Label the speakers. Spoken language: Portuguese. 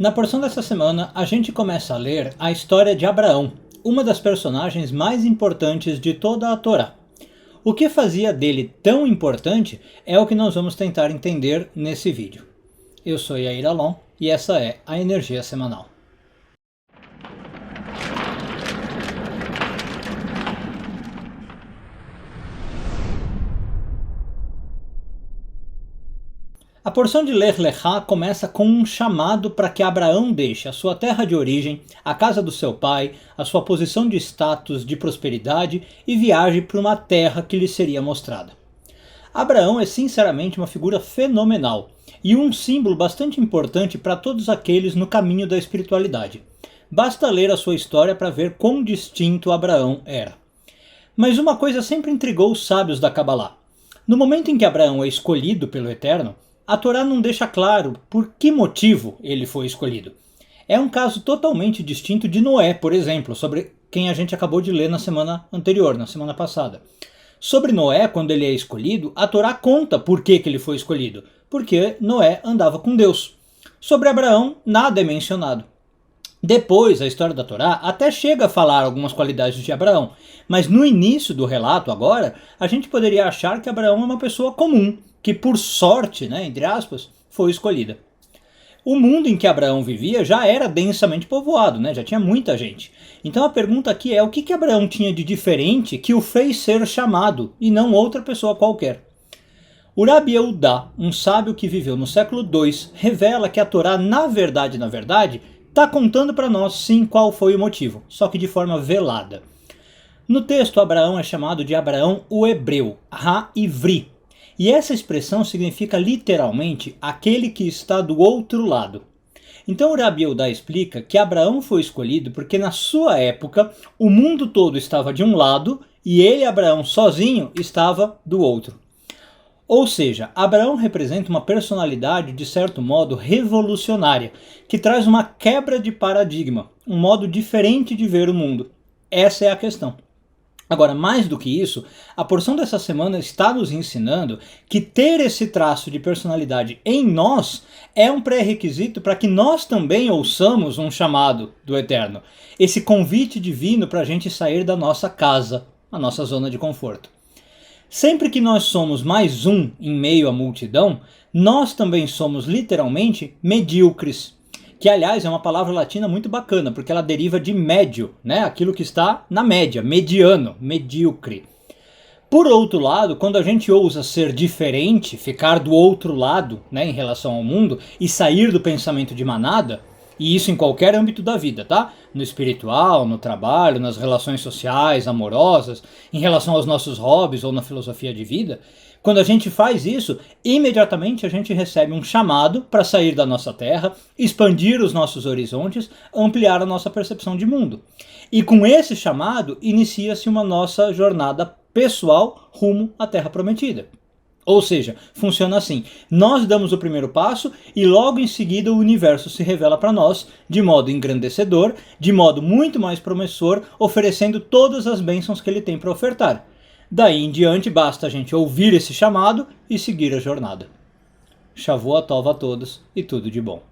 Speaker 1: Na porção dessa semana, a gente começa a ler a história de Abraão, uma das personagens mais importantes de toda a Torá. O que fazia dele tão importante é o que nós vamos tentar entender nesse vídeo. Eu sou Yair Alon e essa é a Energia Semanal. A porção de Lech Lechá começa com um chamado para que Abraão deixe a sua terra de origem, a casa do seu pai, a sua posição de status, de prosperidade e viaje para uma terra que lhe seria mostrada. Abraão é sinceramente uma figura fenomenal e um símbolo bastante importante para todos aqueles no caminho da espiritualidade. Basta ler a sua história para ver quão distinto Abraão era. Mas uma coisa sempre intrigou os sábios da Cabalá. No momento em que Abraão é escolhido pelo Eterno, a Torá não deixa claro por que motivo ele foi escolhido. É um caso totalmente distinto de Noé, por exemplo, sobre quem a gente acabou de ler na semana anterior, na semana passada. Sobre Noé, quando ele é escolhido, a Torá conta por que ele foi escolhido, porque Noé andava com Deus. Sobre Abraão, nada é mencionado. Depois, a história da Torá até chega a falar algumas qualidades de Abraão, mas no início do relato agora, a gente poderia achar que Abraão é uma pessoa comum, que por sorte, entre aspas, foi escolhida. O mundo em que Abraão vivia já era densamente povoado, já tinha muita gente. Então a pergunta aqui é o que Abraão tinha de diferente que o fez ser chamado e não outra pessoa qualquer? O Rabi Eudá, um sábio que viveu no século II, revela que a Torá, na verdade, está contando para nós sim qual foi o motivo, só que de forma velada. No texto, Abraão é chamado de Abraão o Hebreu, Ha-Ivri. E essa expressão significa literalmente aquele que está do outro lado. Então o Rabi Eudá explica que Abraão foi escolhido porque na sua época o mundo todo estava de um lado e ele, Abraão, sozinho, estava do outro. Ou seja, Abraão representa uma personalidade de certo modo revolucionária, que traz uma quebra de paradigma, um modo diferente de ver o mundo. Essa é a questão. Agora, mais do que isso, a porção dessa semana está nos ensinando que ter esse traço de personalidade em nós é um pré-requisito para que nós também ouçamos um chamado do Eterno. Esse convite divino para a gente sair da nossa casa, a nossa zona de conforto. Sempre que nós somos mais um em meio à multidão, nós também somos literalmente medíocres. Que, aliás, é uma palavra latina muito bacana, porque ela deriva de médio, aquilo que está na média, mediano, medíocre. Por outro lado, quando a gente ousa ser diferente, ficar do outro lado, em relação ao mundo, e sair do pensamento de manada, e isso em qualquer âmbito da vida, tá? No espiritual, no trabalho, nas relações sociais, amorosas, em relação aos nossos hobbies ou na filosofia de vida, quando a gente faz isso, imediatamente a gente recebe um chamado para sair da nossa terra, expandir os nossos horizontes, ampliar a nossa percepção de mundo. E com esse chamado, inicia-se uma nossa jornada pessoal rumo à Terra Prometida. Ou seja, funciona assim, nós damos o primeiro passo e logo em seguida o universo se revela para nós de modo engrandecedor, de modo muito mais promissor, oferecendo todas as bênçãos que ele tem para ofertar. Daí em diante basta a gente ouvir esse chamado e seguir a jornada. Shavuot Tov a todos e tudo de bom.